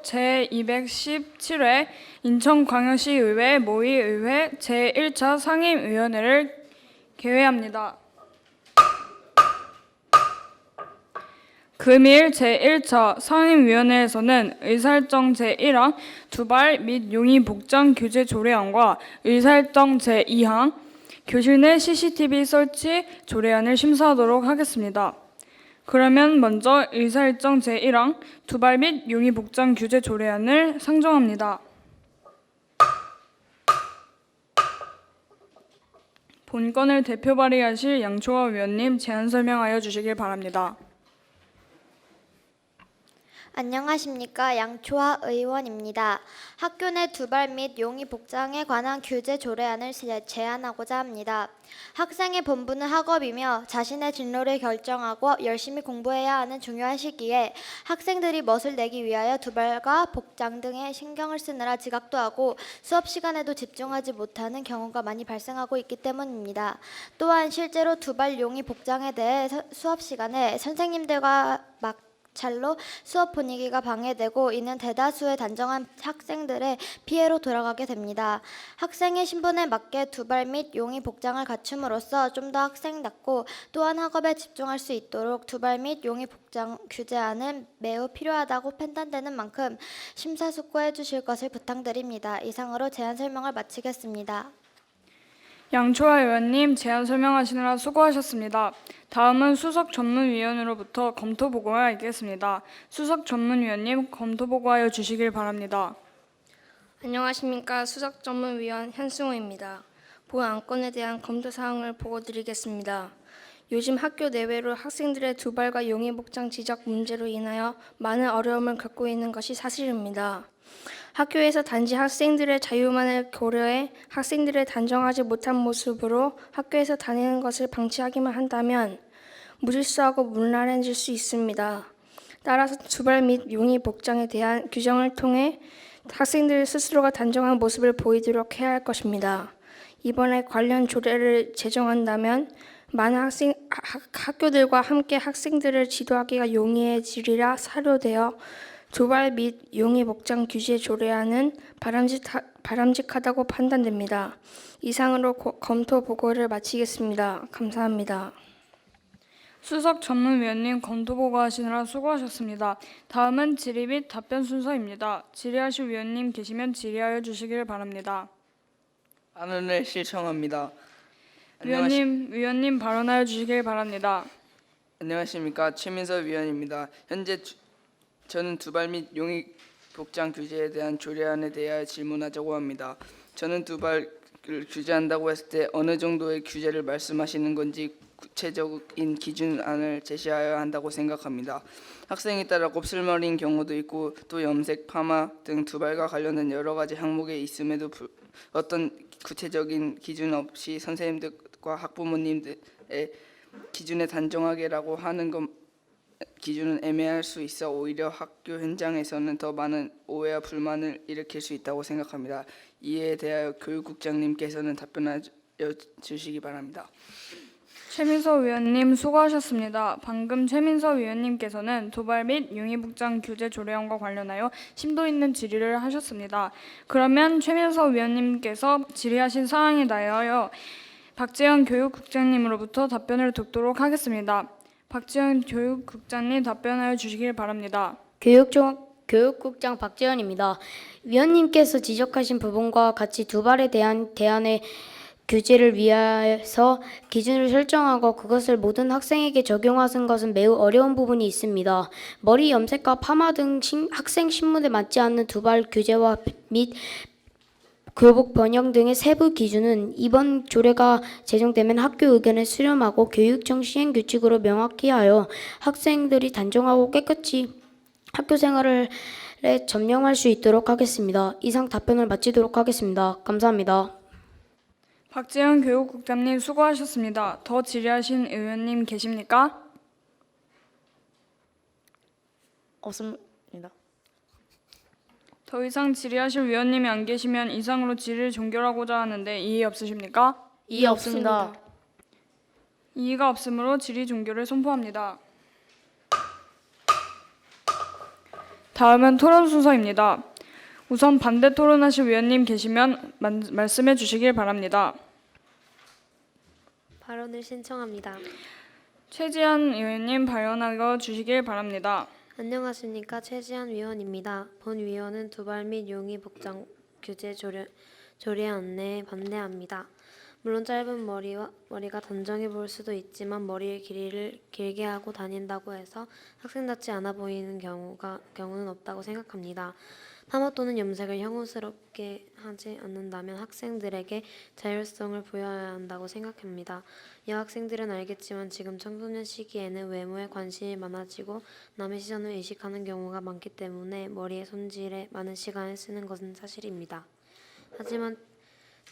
제217회 인천광역시의회 모의의회 제1차 상임위원회를 개회합니다. 금일 제1차 상임위원회에서는 의사일정 제1항 두발 및 용의 복장 규제 조례안과 의사일정 제2항 교실 내 CCTV 설치 조례안을 심사하도록 하겠습니다. 그러면 먼저 의사일정 제1항 두발 및 용의 복장 규제 조례안을 상정합니다. 본건을 대표 발의하실 양초화 위원님 제안 설명하여 주시길 바랍니다. 안녕하십니까. 양초화 의원입니다. 학교 내 두발 및 용의 복장에 관한 규제 조례안을 제안하고자 합니다. 학생의 본분은 학업이며 자신의 진로를 결정하고 열심히 공부해야 하는 중요한 시기에 학생들이 멋을 내기 위하여 두발과 복장 등에 신경을 쓰느라 지각도 하고 수업 시간에도 집중하지 못하는 경우가 많이 발생하고 있기 때문입니다. 또한 실제로 두발 용의 복장에 대해 수업 시간에 선생님들과 찰로 수업 분위기가 방해되고 이는 대다수의 단정한 학생들의 피해로 돌아가게 됩니다. 학생의 신분에 맞게 두발 및 용의 복장을 갖춤으로써 좀 더 학생답고 또한 학업에 집중할 수 있도록 두발 및 용의 복장 규제안은 매우 필요하다고 판단되는 만큼 심사숙고해 주실 것을 부탁드립니다. 이상으로 제안 설명을 마치겠습니다. 양초화 의원님 제안 설명하시느라 수고하셨습니다. 다음은 수석 전문위원으로부터 검토 보고가 있겠습니다. 수석 전문위원님 검토 보고하여 주시길 바랍니다. 안녕하십니까. 수석 전문위원 현승호입니다. 본 안건에 대한 검토 사항을 보고드리겠습니다. 요즘 학교 내외로 학생들의 두발과 용의 복장 지적 문제로 인하여 많은 어려움을 겪고 있는 것이 사실입니다. 학교에서 단지 학생들의 자유만을 고려해 학생들을 단정하지 못한 모습으로 학교에서 다니는 것을 방치하기만 한다면 무질서하고 문란해질 수 있습니다. 따라서 두발 및 용의 복장에 대한 규정을 통해 학생들 스스로가 단정한 모습을 보이도록 해야 할 것입니다. 이번에 관련 조례를 제정한다면 많은 학교들과 함께 학생들을 지도하기가 용이해지리라 사료되어 두발 및 용의 복장 규제 조례안은 바람직하다고 판단됩니다. 이상으로 검토 보고를 마치겠습니다. 감사합니다. 수석 전문위원님 검토 보고하시느라 수고하셨습니다. 다음은 질의 및 답변 순서입니다. 질의하실 위원님 계시면 질의하여 주시길 바랍니다. 안원을 신청합니다. 위원님 발언하여 주시길 바랍니다. 안녕하십니까. 최민석 위원입니다. 현재 저는 두발 및 용의 복장 규제에 대한 조례안에 대하여 질문하자고 합니다. 저는 두발을 규제한다고 했을 때 어느 정도의 규제를 말씀하시는 건지 구체적인 기준안을 제시하여야 한다고 생각합니다. 학생에 따라 곱슬머리인 경우도 있고 또 염색, 파마 등 두발과 관련된 여러 가지 항목에 있음에도 어떤 구체적인 기준 없이 선생님들과 학부모님들의 기준에 단정하게라고 하는 것 기준은 애매할 수 있어 오히려 학교 현장에서는 더 많은 오해와 불만을 일으킬 수 있다고 생각합니다. 이에 대하여 교육국장님께서는 답변하여 주시기 바랍니다. 최민석 위원님 수고하셨습니다. 방금 최민석 위원님께서는 두발 및 용의 복장 규제 조례안과 관련하여 심도 있는 질의를 하셨습니다. 그러면 최민석 위원님께서 질의하신 사항에 대하여 박재현 교육국장님으로부터 답변을 듣도록 하겠습니다. 박재현 교육국장님 답변하여 주시길 바랍니다. 교육국장 박재현입니다. 위원님께서 지적하신 부분과 같이 두발에 대한 대안의 규제를 위해서 기준을 설정하고 그것을 모든 학생에게 적용하는 것은 매우 어려운 부분이 있습니다. 머리 염색과 파마 등 학생 신분에 맞지 않는 두발 규제와 및 교복 변형 등의 세부 기준은 이번 조례가 제정되면 학교 의견을 수렴하고 교육청 시행 규칙으로 명확히 하여 학생들이 단정하고 깨끗이 학교 생활을 점령할 수 있도록 하겠습니다. 이상 답변을 마치도록 하겠습니다. 감사합니다. 박재현 교육국장님 수고하셨습니다. 더 질의하신 의원님 계십니까? 없습니다. 더 이상 질의하실 위원님이 안 계시면 이상으로 질의를 종결하고자 하는데 이의 없으십니까? 이해 없습니다. 이의가 없으므로 질의 종결을 선포합니다. 다음은 토론 순서입니다. 우선 반대 토론하실 위원님 계시면 말씀해 주시길 바랍니다. 발언을 신청합니다. 최지한 의원님 발언하고 주시길 바랍니다. 안녕하십니까. 최지한 위원입니다. 본 위원은 두발 및 용의 복장 규제 조례 안내에 반대합니다. 물론 짧은 머리가 단정해 보일 수도 있지만 머리의 길이를 길게 하고 다닌다고 해서 학생답지 않아 보이는 경우는 없다고 생각합니다. 파마 또는 염색을 혐오스럽게 하지 않는다면 학생들에게 자율성을 부여해야 한다고 생각합니다. 여학생들은 알겠지만 지금 청소년 시기에는 외모에 관심이 많아지고 남의 시선을 의식하는 경우가 많기 때문에 머리의 손질에 많은 시간을 쓰는 것은 사실입니다. 하지만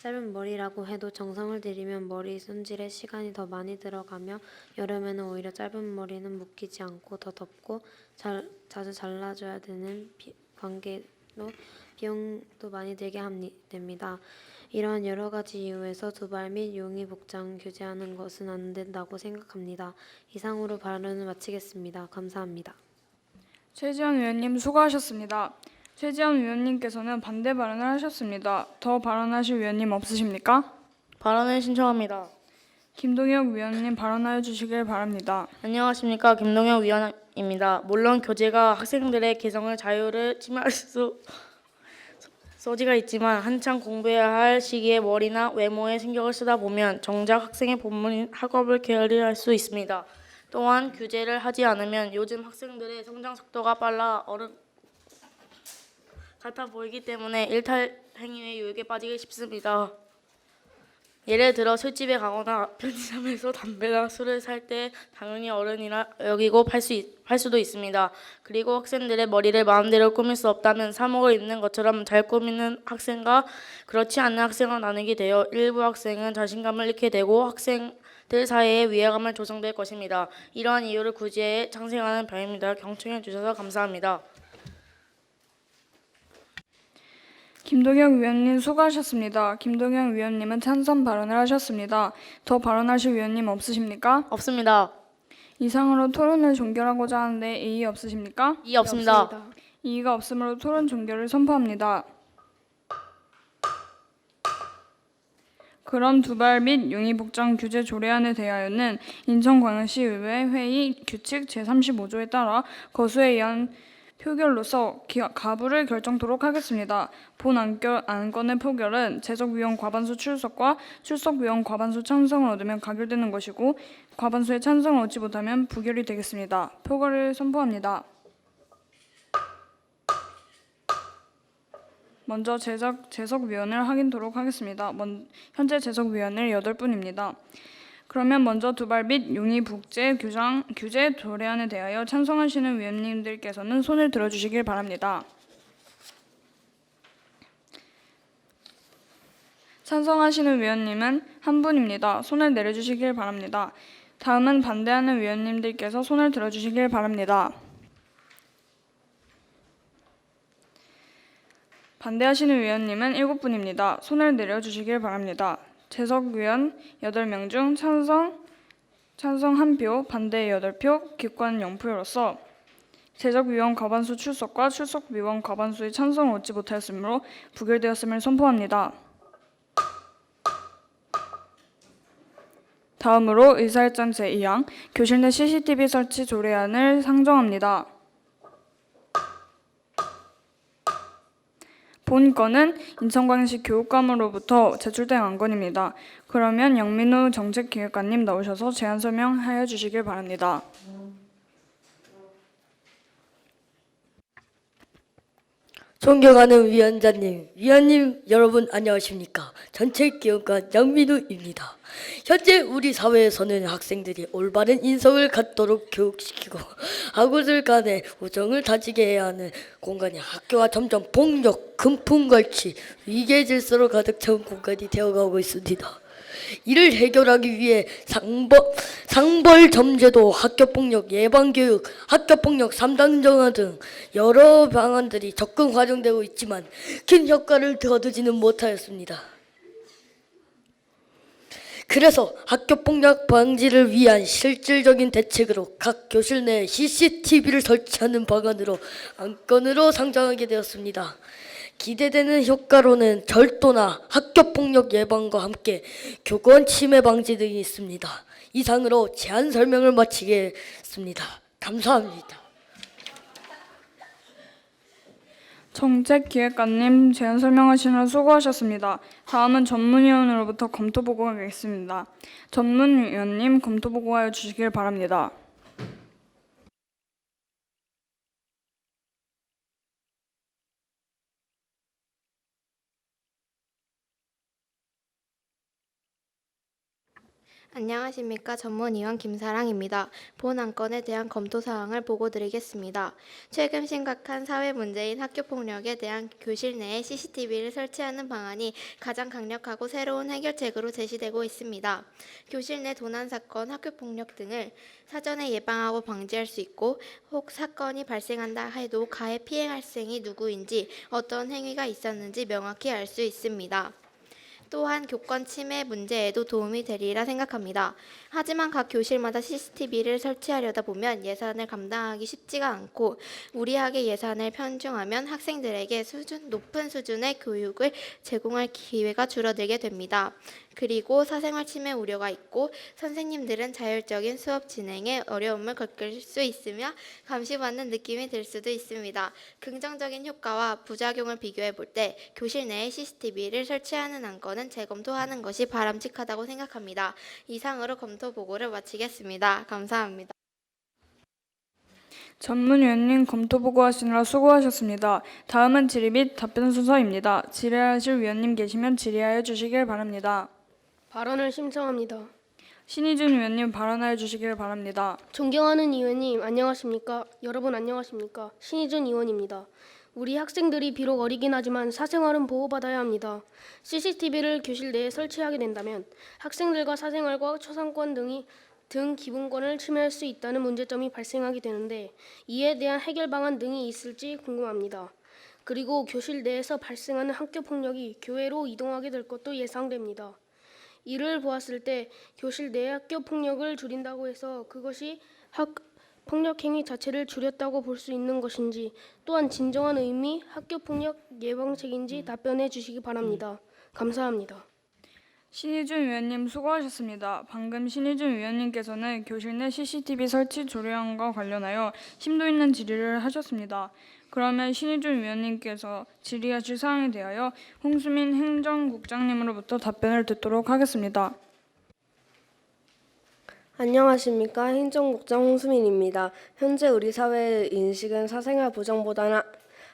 짧은 머리라고 해도 정성을 들이면 머리 손질에 시간이 더 많이 들어가며 여름에는 오히려 짧은 머리는 묶이지 않고 더 덥고 자주 잘라줘야 되는 관계로 비용도 많이 들게 됩니다. 이러한 여러 가지 이유에서 두발 및 용의 복장 규제하는 것은 안 된다고 생각합니다. 이상으로 발언을 마치겠습니다. 감사합니다. 최지한 의원님 수고하셨습니다. 최지한 의원님께서는 반대 발언을 하셨습니다. 더 발언하실 위원님 없으십니까? 발언을 신청합니다. 김동혁 위원님 발언하여 주시길 바랍니다. 안녕하십니까. 김동혁 위원입니다. 물론 교재가 학생들의 개성을 자유를 침해할 소지가 있지만 한창 공부해야 할 시기에 머리나 외모에 신경을 쓰다 보면 정작 학생의 본문인 학업을 게을리할 수 있습니다. 또한 규제를 하지 않으면 요즘 학생들의 성장 속도가 빨라 같아 보이기 때문에 일탈 행위의 유혹에 빠지기 쉽습니다. 예를 들어 술집에 가거나 편의점에서 담배나 술을 살 때 당연히 어른이라 여기고 팔 수도 있습니다. 그리고 학생들의 머리를 마음대로 꾸밀 수 없다는 사목을 읽는 것처럼 잘 꾸미는 학생과 그렇지 않은 학생을 나누게 되어 일부 학생은 자신감을 잃게 되고 학생들 사이에 위화감을 조성될 것입니다. 이러한 이유를 구제에 창생하는 바입니다. 경청해 주셔서 감사합니다. 김동혁 위원님 수고하셨습니다. 김동혁 위원님은 찬성 발언을 하셨습니다. 더 발언하실 위원님 없으십니까? 없습니다. 이상으로 토론을 종결하고자 하는데 이의 없으십니까? 이의 없습니다. 이의가 없으므로 토론 종결을 선포합니다. 그럼 두발 및 용의 복장 규제 조례안에 대하여는 인천광역시의회 회의 규칙 제35조에 따라 거수에 의한 표결로서 가부를 결정토록 하겠습니다. 본 안건의 표결은 재적위원 과반수 출석과 출석위원 과반수 찬성을 얻으면 가결되는 것이고 과반수의 찬성을 얻지 못하면 부결이 되겠습니다. 표결을 선포합니다. 먼저 재석위원을 확인토록 하겠습니다. 현재 재석위원은 8분입니다. 그러면 먼저 두발 및 용의 복제 규제 조례안에 대하여 찬성하시는 위원님들께서는 손을 들어주시길 바랍니다. 찬성하시는 위원님은 한 분입니다. 손을 내려주시길 바랍니다. 다음은 반대하는 위원님들께서 손을 들어주시길 바랍니다. 반대하시는 위원님은 7분입니다. 손을 내려주시길 바랍니다. 재석위원 8명 중 찬성 1표, 반대 8표, 기권 0표로서 재적위원 과반수 출석과 출석위원 과반수의 찬성을 얻지 못하였으므로 부결되었음을 선포합니다. 다음으로 의사일정 제2항 교실 내 CCTV 설치 조례안을 상정합니다. 본 건은 인천광역시 교육감으로부터 제출된 안건입니다. 그러면 영민우 정책기획관님 나오셔서 제안 설명하여 주시길 바랍니다. 존경하는 위원님 여러분 안녕하십니까? 정책기획관 양민우입니다. 현재 우리 사회에서는 학생들이 올바른 인성을 갖도록 교육시키고 학우들 간의 우정을 다지게 해야 하는 공간이 학교와 점점 폭력, 금품갈취, 위계 질서로 가득 채운 공간이 되어가고 있습니다. 이를 해결하기 위해 상벌점제도, 학교폭력 예방교육, 학교폭력 3단 정화 등 여러 방안들이 적극 활용되고 있지만 큰 효과를 거두지는 못하였습니다. 그래서 학교폭력 방지를 위한 실질적인 대책으로 각 교실 내에 CCTV를 설치하는 방안으로 안건으로 상정하게 되었습니다. 기대되는 효과로는 절도나 학교폭력 예방과 함께 교권 침해 방지 등이 있습니다. 이상으로 제안 설명을 마치겠습니다. 감사합니다. 정책기획관님 제안 설명하시느라 수고하셨습니다. 다음은 전문위원으로부터 검토보고가 있겠습니다. 전문위원님 검토보고하여 주시길 바랍니다. 안녕하십니까. 전문위원 김사랑입니다. 본 안건에 대한 검토 사항을 보고 드리겠습니다. 최근 심각한 사회 문제인 학교폭력에 대한 교실 내에 CCTV를 설치하는 방안이 가장 강력하고 새로운 해결책으로 제시되고 있습니다. 교실 내 도난 사건, 학교폭력 등을 사전에 예방하고 방지할 수 있고 혹 사건이 발생한다 해도 가해 피해 학생이 누구인지 어떤 행위가 있었는지 명확히 알 수 있습니다. 또한 교권 침해 문제에도 도움이 되리라 생각합니다. 하지만 각 교실마다 CCTV를 설치하려다 보면 예산을 감당하기 쉽지가 않고 무리하게 예산을 편중하면 학생들에게 높은 수준의 교육을 제공할 기회가 줄어들게 됩니다. 그리고 사생활 침해 우려가 있고 선생님들은 자율적인 수업 진행에 어려움을 겪을 수 있으며 감시받는 느낌이 들 수도 있습니다. 긍정적인 효과와 부작용을 비교해 볼 때 교실 내에 CCTV를 설치하는 안건은 재검토하는 것이 바람직하다고 생각합니다. 이상으로 검토 보고를 마치겠습니다. 감사합니다. 전문위원님 검토보고 하시느라 수고하셨습니다. 다음은 질의 및 답변 순서입니다. 질의하실 위원님 계시면 질의하여 주시길 바랍니다. 발언을 신청합니다. 신희준 위원님 발언하여 주시길 바랍니다. 존경하는 의원님 안녕하십니까? 여러분 안녕하십니까? 신희준 의원입니다. 우리 학생들이 비록 어리긴 하지만 사생활은 보호받아야 합니다. CCTV를 교실 내에 설치하게 된다면 학생들과 사생활과 초상권 등 기본권을 침해할 수 있다는 문제점이 발생하게 되는데 이에 대한 해결 방안 등이 있을지 궁금합니다. 그리고 교실 내에서 발생하는 학교 폭력이 교외로 이동하게 될 것도 예상됩니다. 이를 보았을 때 교실 내 학교 폭력을 줄인다고 해서 그것이 폭력 행위 자체를 줄였다고 볼 수 있는 것인지 또한 진정한 의미 학교 폭력 예방책인지 답변해 주시기 바랍니다. 감사합니다. 신희준 위원님 수고하셨습니다. 방금 신희준 위원님께서는 교실 내 CCTV 설치 조례안과 관련하여 심도 있는 질의를 하셨습니다. 그러면 신희준 위원님께서 질의하실 사항에 대하여 홍수민 행정국장님으로부터 답변을 듣도록 하겠습니다. 안녕하십니까. 행정국장 홍수민입니다. 현재 우리 사회의 인식은 사생활 보장보다는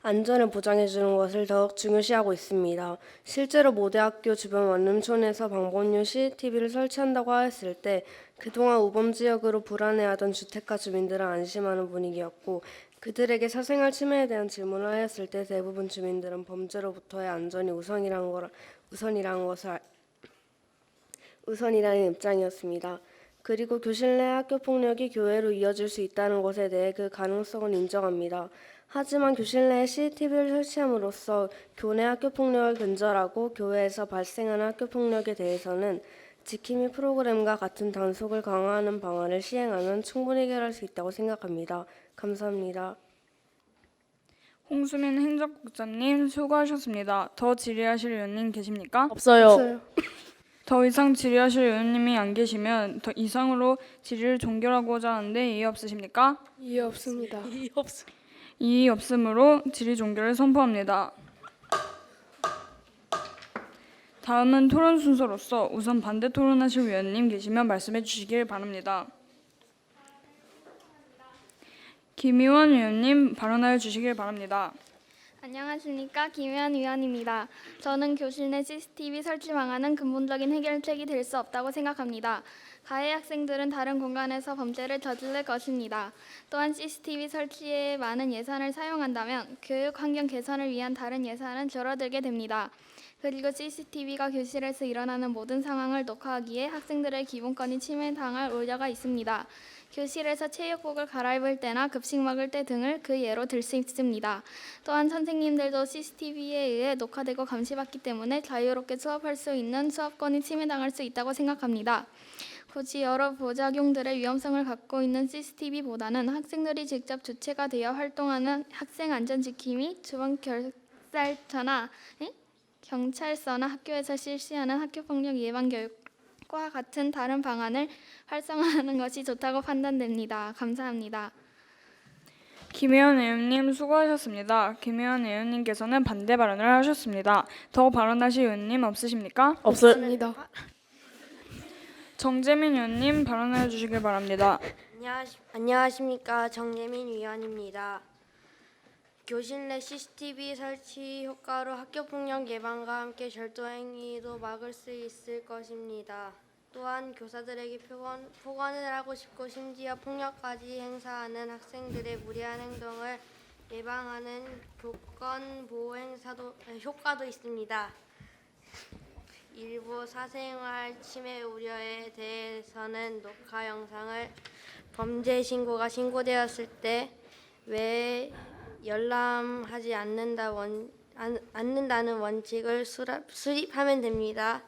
안전을 보장해주는 것을 더욱 중요시하고 있습니다. 실제로 모대 학교 주변 원룸촌에서 방범용 CCTV를 설치한다고 하였을 때 그동안 우범지역으로 불안해하던 주택가 주민들은 안심하는 분위기였고 그들에게 사생활 침해에 대한 질문을 하였을 때 대부분 주민들은 범죄로부터의 안전이 우선이라는 입장이었습니다. 그리고 교실 내 학교 폭력이 교외로 이어질 수 있다는 것에 대해 그 가능성은 인정합니다. 하지만 교실 내에 CCTV를 설치함으로써 교내 학교 폭력을 근절하고 교외에서 발생하는 학교 폭력에 대해서는 지킴이 프로그램과 같은 단속을 강화하는 방안을 시행하면 충분히 해결할 수 있다고 생각합니다. 감사합니다. 홍수민 행정국장님 수고하셨습니다. 더 질의하실 의원님 계십니까? 없어요. 더 이상 질의하실 의원님이 안 계시면 더 이상으로 질의를 종결하고자 하는데 이의 없으십니까? 이해 없습니다. 이의 없으므로 질의 종결을 선포합니다. 다음은 토론 순서로서 우선 반대 토론하실 위원님 계시면 말씀해 주시길 바랍니다. 김의원 의원님 발언하여 주시길 바랍니다. 안녕하십니까. 김혜연 위원입니다. 저는 교실 내 CCTV 설치 방안은 근본적인 해결책이 될 수 없다고 생각합니다. 가해 학생들은 다른 공간에서 범죄를 저지를 것입니다. 또한 CCTV 설치에 많은 예산을 사용한다면 교육 환경 개선을 위한 다른 예산은 줄어들게 됩니다. 그리고 CCTV가 교실에서 일어나는 모든 상황을 녹화하기에 학생들의 기본권이 침해당할 우려가 있습니다. 교실에서 체육복을 갈아입을 때나 급식 먹을 때 등을 그 예로 들 수 있습니다. 또한 선생님들도 CCTV에 의해 녹화되고 감시받기 때문에 자유롭게 수업할 수 있는 수업권이 침해당할 수 있다고 생각합니다. 굳이 여러 부작용들의 위험성을 갖고 있는 CCTV보다는 학생들이 직접 주체가 되어 활동하는 학생 안전 지킴 및 주변 경찰서나 학교에서 실시하는 학교폭력 예방 교육과 같은 다른 방안을 활성화하는 것이 좋다고 판단됩니다. 감사합니다. 김혜원 의원님 수고하셨습니다. 김혜원 의원님께서는 반대 발언을 하셨습니다. 더 발언하실 의원님 없으십니까? 없습니다. 정재민 의원님 발언해 주시길 바랍니다. 안녕하십니까. 정예민 위원입니다. 교실 내 CCTV 설치 효과로 학교폭력 예방과 함께 절도 행위도 막을 수 있을 것입니다. 또한 교사들에게 폭언을 하고 싶고 심지어 폭력까지 행사하는 학생들의 무리한 행동을 예방하는 교권 보호 효과도 있습니다. 일부 사생활 침해 우려에 대해서는 녹화 영상을 범죄 신고가 신고되었을 때 왜 열람하지 않는다는 원칙을 수립하면 됩니다.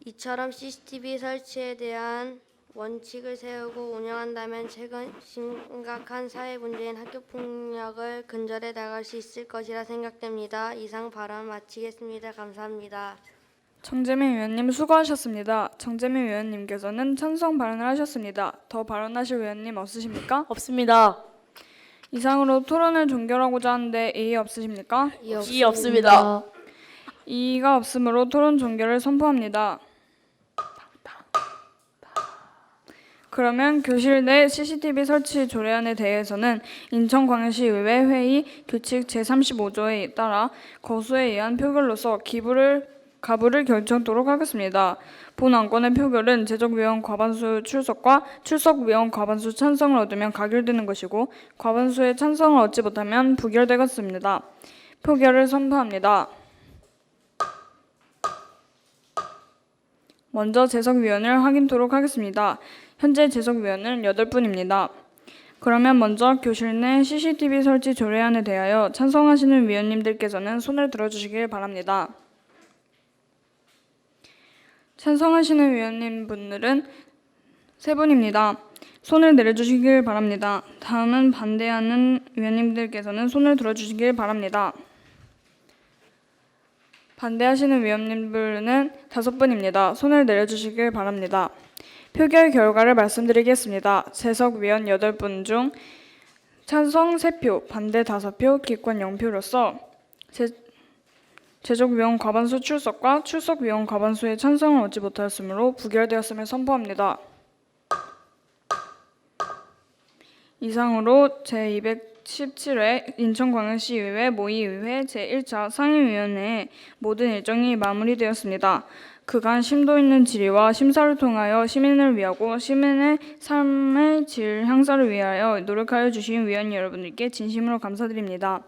이처럼 CCTV 설치에 대한 원칙을 세우고 운영한다면 최근 심각한 사회 문제인 학교폭력을 근절해 나갈 수 있을 것이라 생각됩니다. 이상 발언 마치겠습니다. 감사합니다. 정재민 의원님 수고하셨습니다. 정재민 의원님께서는 찬성 발언을 하셨습니다. 더 발언하실 의원님 없으십니까? 없습니다. 이상으로 토론을 종결하고자 하는데 이의 없으십니까? 이의 없습니다. 이의가 없으므로 토론 종결을 선포합니다. 그러면 교실 내 CCTV 설치 조례안에 대해서는 인천광역시의회 회의 규칙 제35조에 따라 거수에 의한 표결로서 가부를 결정토록 하겠습니다. 본 안건의 표결은 제적위원 과반수 출석과 출석위원 과반수 찬성을 얻으면 가결되는 것이고 과반수의 찬성을 얻지 못하면 부결되겠습니다. 표결을 선포합니다. 먼저 재석위원을 확인토록 하겠습니다. 현재 재석위원은 8분입니다. 그러면 먼저 교실 내 CCTV 설치 조례안에 대하여 찬성하시는 위원님들께서는 손을 들어주시길 바랍니다. 찬성하시는 위원님분들은 3분입니다. 손을 내려주시길 바랍니다. 다음은 반대하는 위원님들께서는 손을 들어주시길 바랍니다. 반대하시는 위원님들은 5분입니다. 손을 내려주시길 바랍니다. 표결 결과를 말씀드리겠습니다. 재석위원 8분 중 찬성 3표, 반대 5표, 기권 0표로서 제적위원 과반수 출석과 출석위원 과반수의 찬성을 얻지 못하였으므로 부결되었음을 선포합니다. 이상으로 제217회 인천광역시의회 모의의회 제1차 상임위원회의 모든 일정이 마무리되었습니다. 그간 심도 있는 질의와 심사를 통하여 시민을 위하고 시민의 삶의 질 향상을 위하여 노력하여 주신 위원 여러분들께 진심으로 감사드립니다.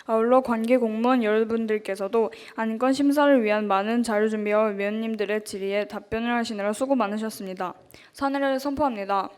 아울러 관계 공무원 여러분들께서도 안건 심사를 위한 많은 자료 준비와 위원님들의 질의에 답변을 하시느라 수고 많으셨습니다. 사례를 선포합니다.